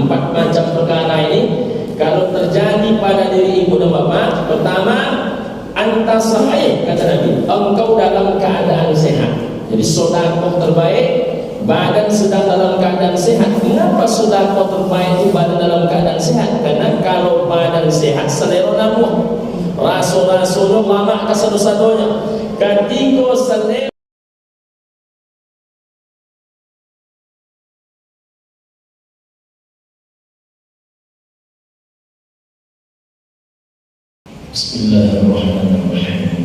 empat macam perkara ini kalau terjadi pada diri ibu dan bapak, pertama, anta sahih, kata Nabi, engkau dalam keadaan sehat. Jadi sedekah terbaik, badan sedang dalam keadaan sehat. Mengapa sedekah terbaik itu badan dalam keadaan sehat? Karena kalau badan sehat, selera nabuh, rasul-rasul lama kesadu-sadunya. Ketika selera Bismillahirrahmanirrahim.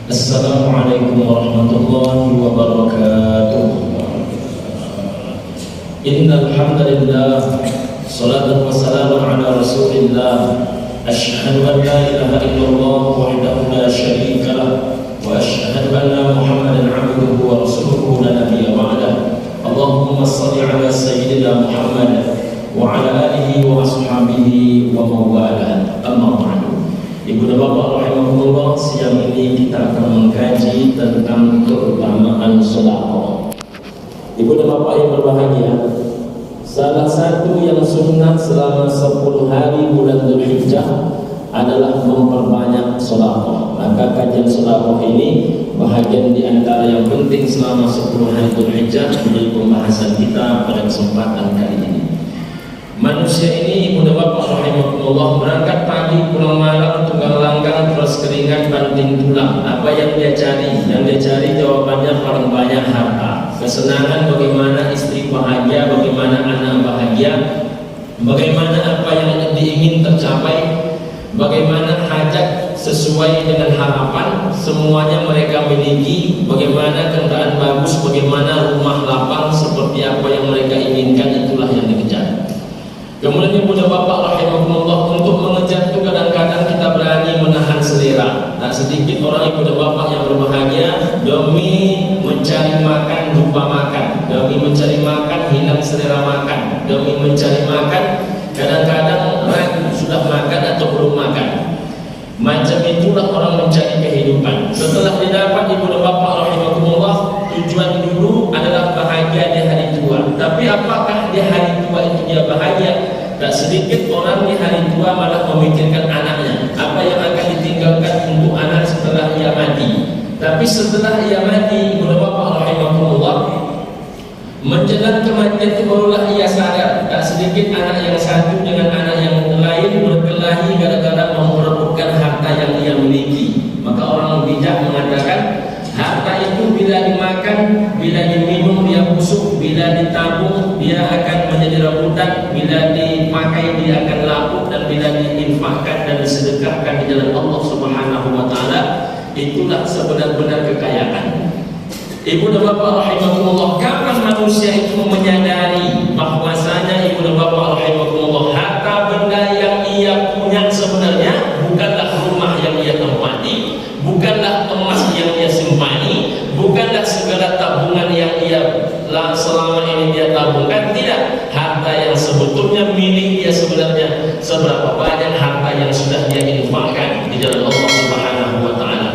Assalamualaikum warahmatullahi wabarakatuh. Innal hamdalillah, salatu wassalamu ala rasulillah. Asyhadu an la ilaha illallah wahdahu la syarika lah, wa asyhadu anna Muhammadan abduhu wa rasuluhu la nabiyya ba'dah. Allahumma shalli ala sayyidina Muhammad wa ala alihi wa ashabihi wa mawalah. Amma ba'du. Ibu dan bapak rahimahullah, siang ini kita akan mengkaji tentang keutamaan sedekah. Ibu dan bapak yang berbahagia, salah satu yang sunnah selama 10 hari bulan Dzulhijjah adalah memperbanyak sedekah. Maka kajian sedekah ini bahagian di antara yang penting selama 10 hari Dzulhijjah menjadi pembahasan kita pada kesempatan kali ini. Manusia ini, ibu dan bapak rahimahullah, berangkat pagi pulang malam, tunggang langgang terus keringat banting tulang. Apa yang dia cari? Yang dia cari jawabannya paling banyak harta. Kesenangan, bagaimana istri bahagia, bagaimana anak bahagia, bagaimana apa yang diingin tercapai, bagaimana hajat sesuai dengan harapan, semuanya mereka miliki. Bagaimana kendaraan bagus, bagaimana rumah lapang, seperti apa yang mereka inginkan, itulah yang dikejar. Kemudian ibu dan bapak rahimahumullah, untuk mengejar itu kadang-kadang kita berani menahan selera. Tak sedikit orang ibu dan bapak yang berbahagia demi mencari makan lupa makan, demi mencari makan hilang selera makan, demi mencari makan kadang-kadang ragu sudah makan atau belum makan. Macam itulah orang mencari kehidupan. Setelah didapat ibu dan bapak rahimahumullah, tujuan dulu adalah bahagia di hari tua. Tapi apakah di hari tua itu dia bahagia? Tak sedikit orang di hari tua malah memikirkan anaknya, apa yang akan ditinggalkan untuk anak setelah ia mati. Tapi setelah ia mati, ibu dan bapak rahimahumullah, menjelang kematian itu barulah ia sadar. Tak sedikit anak yang satu dengan anak yang lain berkelahi gara-gara mau merebutkan harta yang ia miliki. Maka orang bijak mengatakan, harta itu bila dimakan, bila diminum dia busuk, bila ditabung dia akan menjadi rebutan, bila dipakai dia akan lapuk, dan bila diinfakkan dan disedekahkan di jalan Allah Subhanahu wa taala, itulah sebenar-benar kekayaan. Ibu dan bapak rahimahumullah, kapan manusia itu menyadari bahwasanya ibu dan bapak rahimahumullah, harta benda yang ia punya sebenarnya bukanlah rumah yang ia tempati, bukanlah emas yang ia simpani, bukanlah segala tabungan yang ia selama ini dia tabungkan. Tidak, harta yang sebetulnya milik dia sebenarnya seberapa banyak harta yang sudah dia infakkan di jalan Allah Subhanahu wa taala.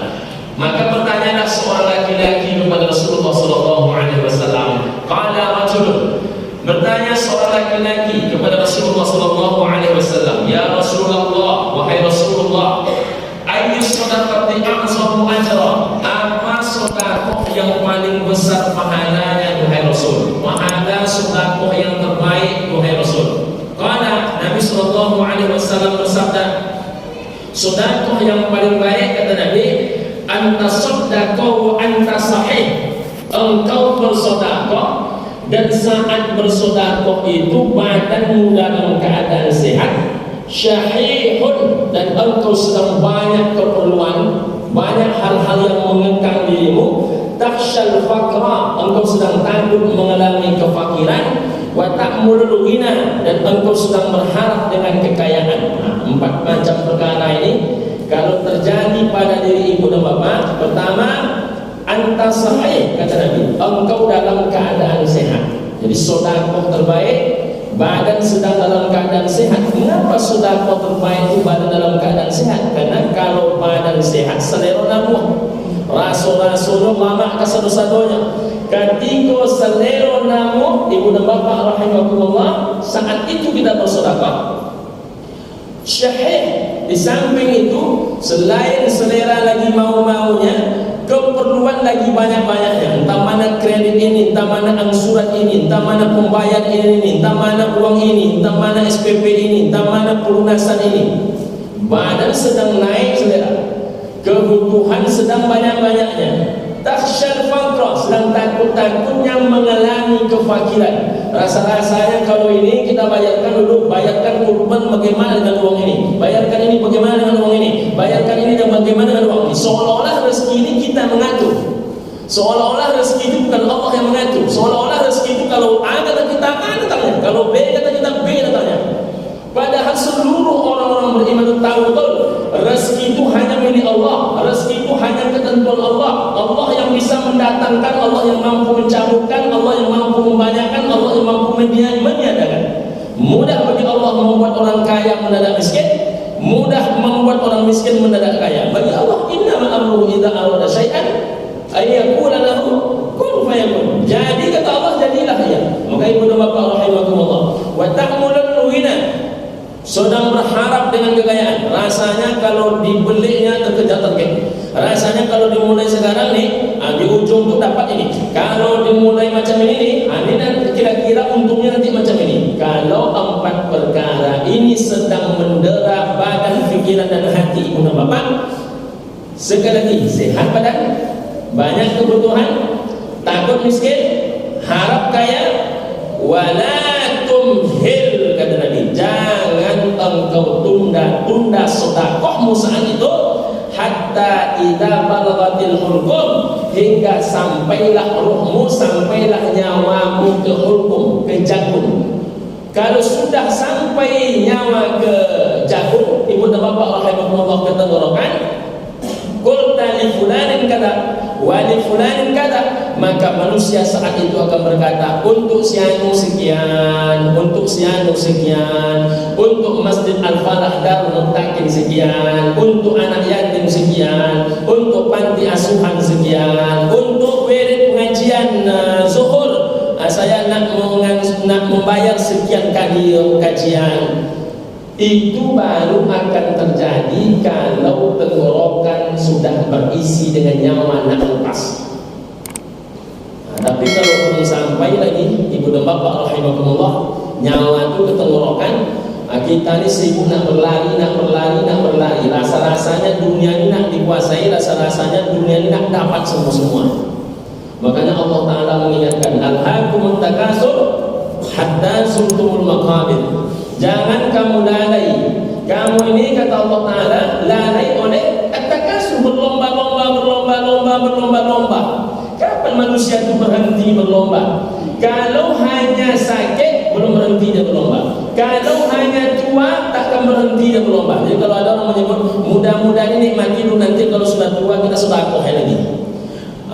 Maka bertanyalah seorang laki-laki kepada Rasulullah sallallahu alaihi wasallam. Qala rajulun, bertanya seorang laki-laki kepada Rasulullah sallallahu alaihi wasallam, "Ya Rasulullah, wahai Rasulullah, ayyu shadaqati a'zamu ajra?" Apa sedekah yang paling besar pahalanya wahai Rasul? Mana sedekah yang terbaik wahai Rasul? Qala, Nabi sallallahu alaihi wasallam bersabda, sedekah yang paling baik, kata Nabi, anta sedekah wa anta sahih. Engkau bersedekah dan saat bersedekah itu badanmu dalam keadaan sehat, syahihun, dan engkau sedang banyak keperluan, banyak hal-hal yang mengekang dirimu, takhshal faqra, engkau sedang takut mengalami kefakiran, wa ta'mulul ghina, dan engkau sedang berharap dengan kekayaan. Empat macam perkara ini kalau terjadi pada diri ibu dan bapak, pertama, anta sahih, kata Nabi, engkau dalam keadaan sehat. Jadi sedekah terbaik, badan sedang dalam keadaan sehat. Mengapa sedekah terbaik itu badan dalam keadaan sehat? Karena kalau badan sehat, selera nabuh, rasul-rasul lama kesadu-sadunya. Ketika selera nabuh, ibu dan bapak rahimahullah, saat itu itu kita bersedekah. Syahid di samping itu, selain selera lagi mau-maunya, keperluan lagi banyak-banyaknya. Entah mana kredit ini, entah mana angsuran ini, entah mana pembayar ini, entah mana uang ini, entah mana SPP ini, entah mana pelunasan ini. Badan sedang naik selera, kebutuhan sedang banyak-banyaknya. Takhsyal faqra, sedang takut-takutnya mengalami kefakiran. Rasa-rasanya kalau ini kita bayarkan dulu, bayarkan kurban bagaimana dengan uang ini, bayarkan ini bagaimana dengan uang ini, bayarkan ini dan bagaimana dengan uang ini. Seolah-olah rezeki ini kita mengatur, seolah-olah rezeki itu bukan Allah yang mengatur, seolah-olah rezeki itu kalau A kata kita A datangnya, kalau B kata kita B datangnya. Padahal seluruh orang-orang beriman itu tahu betul rezeki itu hanya milik Allah, rezeki itu hanya ketentuan Allah. Allah yang bisa mendatangkan, Allah yang mampu mencabutkan, Allah yang mampu membanyakan, Allah yang mampu meniadakan. Mudah bagi Allah membuat orang kaya mendadak miskin, mudah membuat orang miskin mendadak kaya. Bagi Allah innamal amru idza arada syai'an ayyaqula lahu kun fayakun. Jadi kata Allah jadilah ya. Maka ibu dan bapak rahimakumullah, wa ta'mulul ghina, sedang berharap dengan kekayaan. Rasanya kalau dibelinya terkejar-kejar. Rasanya kalau dimulai sekarang nih, di ujung tuh dapat ini. Kalau dimulai macam ini nanti kira-kira untungnya nanti macam ini. Kalau empat perkara ini sedang mendera badan, pikiran dan hati ibu dan bapak, sekali lagi sehat badan, banyak kebutuhan, takut miskin, harap kaya, wala tumhil, kata Nabi, jangan engkau tunda-tunda sedekahmu saat itu, hatta idza balaghatil hulqum, hingga sampailah ruhmu, sampailah nyawamu ke hulqum, ke jagung. Kalau sudah sampai nyawa ke jagung, ibu dan bapak rahimahumullah, ke tenggorokan, qulta li fulanin kata wa li fulanin kata, maka manusia saat itu akan berkata, untuk si anu sekian, untuk si anu sekian, untuk Masjid Al-Falah Darul Mutakin sekian, untuk anak yatim sekian, untuk panti asuhan sekian, untuk wirid pengajian zuhur, saya nak membayar sekian kali kajian. Itu baru akan terjadi kalau tenggorokan sudah berisi dengan nyawa nak lepas. Tapi kalau belum sampai lagi ibu dan bapak rahimakumullah, nyawa itu ke tenggorokan, kita ini sibuk nak berlari, rasa-rasanya dunia ini nak dikuasai, rasa-rasanya dunia ini nak dapat semua. Makanya Allah Ta'ala mengingatkan, alhaakumut takatsur hatta zurtumul maqabir. Jangan kamu lalai. Kamu ini kata Allah Ta'ala lalai oleh at-takatsur, berlomba-lomba. Kapan manusia itu berhenti berlomba? Kalau hanya sakit belum berhenti dia berlomba. Kalau hanya tua takkan berhenti dia berlomba. Jadi kalau ada orang menyebut mudah-mudahan ini nikmati dulu, nanti kalau sudah tua kita sedekah lagi.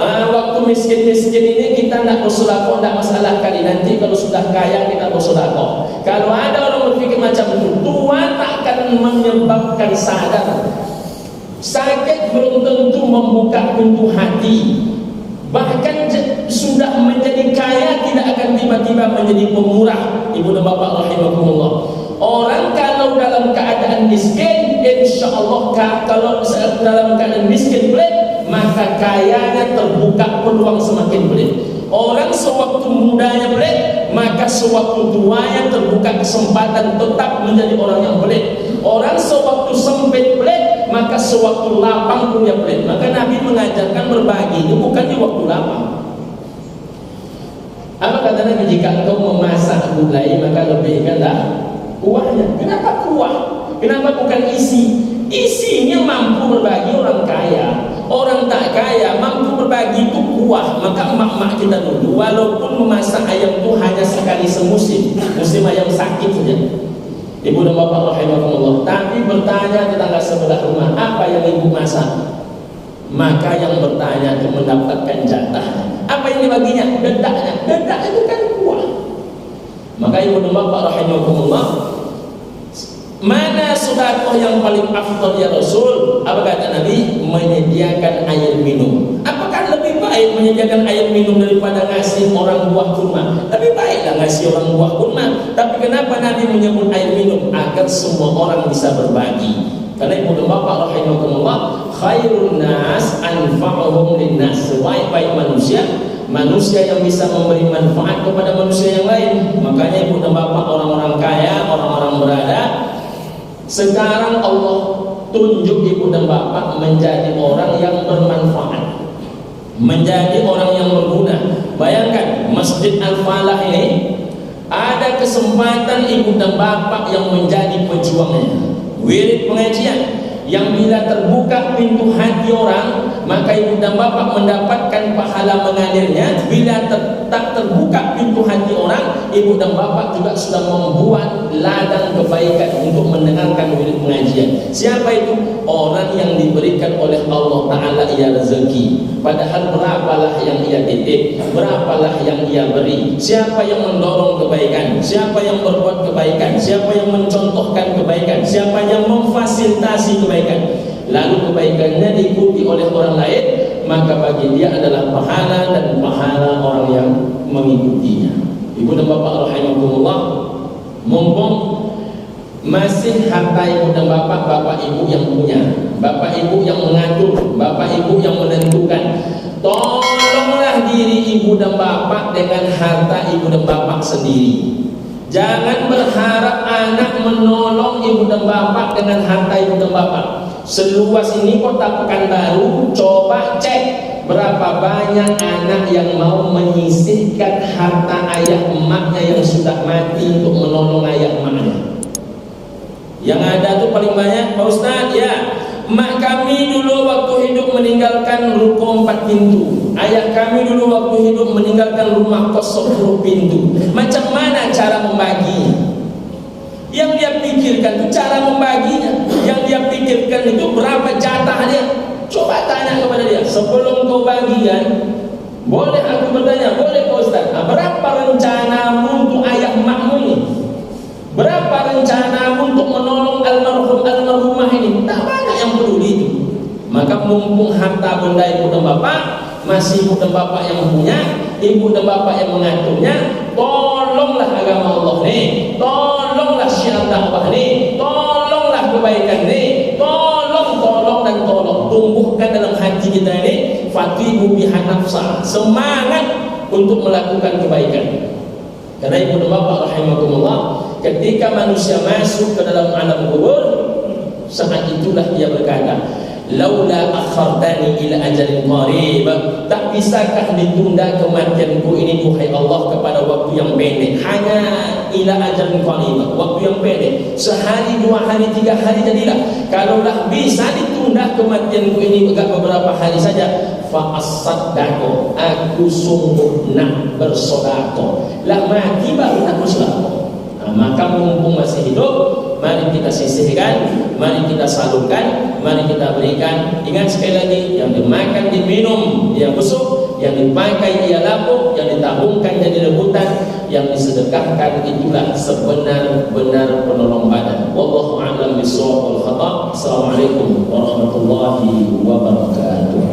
Waktu miskin-miskin ini kita nak bersedekah, tidak masalah kali, nanti kalau sudah kaya kita bersedekah. Kalau ada orang berpikir macam itu, tua takkan menyebabkan sadar. Sakit belum tentu membuka pintu hati. Bahkan sudah menjadi kaya tidak akan tiba-tiba menjadi pemurah. Ibu dan bapak rahimahumullah, orang kalau dalam keadaan miskin, insya Allah kalau dalam keadaan miskin pelit, maka kayanya terbuka peluang semakin pelit. Orang sewaktu mudanya pelit, maka sewaktu tuanya terbuka kesempatan tetap menjadi orang yang pelit. Orang sewaktu sempit pelit, maka sewaktu lapang pun dia pelit. Maka Nabi mengajarkan berbagi itu bukan di waktu lapang. Apa kata Nabi? Jika engkau memasak gulai, maka lebihkanlah kuahnya. Kenapa kuah? Kenapa bukan isi? Isinya mampu berbagi orang kaya. Orang tak kaya mampu berbagi itu kuah. Maka emak-emak kita dulu, walaupun memasak ayam itu hanya sekali semusim, musim ayam sakit saja, ibu dan bapak rahimahumullah, tapi bertanya tetangga sebelah rumah, apa yang ibu masak? Maka yang bertanya itu mendapatkan jatah. Apa yang dibaginya? Dedaknya. Dedak itu kan kuah. Maka ibu dan bapak rahimahumullah, mana sedekah yang paling afdal ya Rasul? Apa kata Nabi? Menyediakan air minum. Apakah Ustaz, lebih baik menyediakan air minum daripada ngasih orang buah kurma. Lebih baiklah ngasih orang buah kurma. Tapi kenapa Nabi menyebut air minum? Agar semua orang bisa berbagi. Karena ibu dan bapak rahimakumullah, khairun nas anfa'uhum linnas. Sebaik-baik manusia yang bisa memberi manfaat kepada manusia yang lain. Makanya ibu dan bapak, orang-orang kaya, orang-orang berada, sekarang Allah tunjuk ibu dan bapak menjadi orang yang bermanfaat, menjadi orang yang berguna. Bayangkan Masjid Al-Falah ini ada kesempatan ibu dan bapak yang menjadi pejuangnya. Wirid pengajian yang bila terbuka pintu hati orang, maka ibu dan bapak mendapatkan pahala mengalirnya. Bila tak terbuka pintu hati orang, ibu dan bapak juga sudah membuat ladang kebaikan untuk mendengarkan wirid pengajian. Siapa itu? Orang yang diberikan oleh Allah Ta'ala ia rezeki. Padahal berapalah yang ia titip, berapalah yang ia beri. Siapa yang mendorong kebaikan, siapa yang berbuat kebaikan, siapa yang mencontohkan kebaikan, siapa yang memfasilitasi kebaikan, lalu kebaikannya diikuti oleh orang lain, maka bagi dia adalah pahala dan pahala orang yang mengikutinya. Ibu dan bapak rahimakumullah, mumpung masih harta ibu dan bapak, bapak ibu yang punya, bapak ibu yang mengatur, bapak ibu yang menentukan, tolonglah diri ibu dan bapak dengan harta ibu dan bapak sendiri. Jangan berharap anak menolong ibu dan bapak dengan harta ibu dan bapak. Seluas ini kota Pekanbaru, coba cek berapa banyak anak yang mau menyisihkan harta ayah emaknya yang sudah mati untuk menolong ayah emaknya. Yang ada tuh paling banyak, Pak Ustadz, ya, emak kami dulu waktu hidup meninggalkan ruko 4 pintu. Ayah kami dulu waktu hidup meninggalkan rumah kos 10 pintu. Macam mana cara membaginya? Yang dia pikirkan itu cara membaginya. Yang dia pikirkan itu berapa jatah dia. Coba tanya kepada dia, sebelum kau bagikan, boleh aku bertanya, boleh Pak Ustadz, berapa rencanamu untuk ayah emakmu ini? Berapa rencana untuk menolong almarhumah ini? Tak banyak yang peduli itu. Maka mumpung harta benda ibu dan bapak, masih ibu dan bapak yang punya, ibu dan bapak yang mengaturnya, tolonglah agama Allah nih, tolonglah syiar dakwah nih, tolonglah kebaikan nih, tolong dan tolong. Tumbuhkan dalam hati kita ini fatihu biha nafsa, semangat untuk melakukan kebaikan. Karena ibu dan bapak rahimakumullah, ketika manusia masuk ke dalam alam kubur, saat itulah dia berkata, laula akhartani ila ajalin qarib, tak bisakah ditunda kematianku ini duhai Allah kepada waktu yang pendek. Hanya ila ajalin qarib, waktu yang pendek, sehari, 2 hari, 3 hari jadilah. Kalaulah bisa ditunda kematianku ini beberapa hari saja, fa as-saddaqo, aku sungguh nak bersedekah. Lah mati baru nak bersedekah. Maka mumpung masih hidup, mari kita sisihkan, mari kita salurkan, mari kita berikan. Ingat sekali lagi, yang dimakan, diminum, dia busuk, yang dipakai dia lapuk, yang ditabungkan jadi rebutan, yang disedekahkan itulah sebenar-benar penolong badan. Wallahu a'lam bishawab wal khata'. Assalamualaikum warahmatullahi wabarakatuh.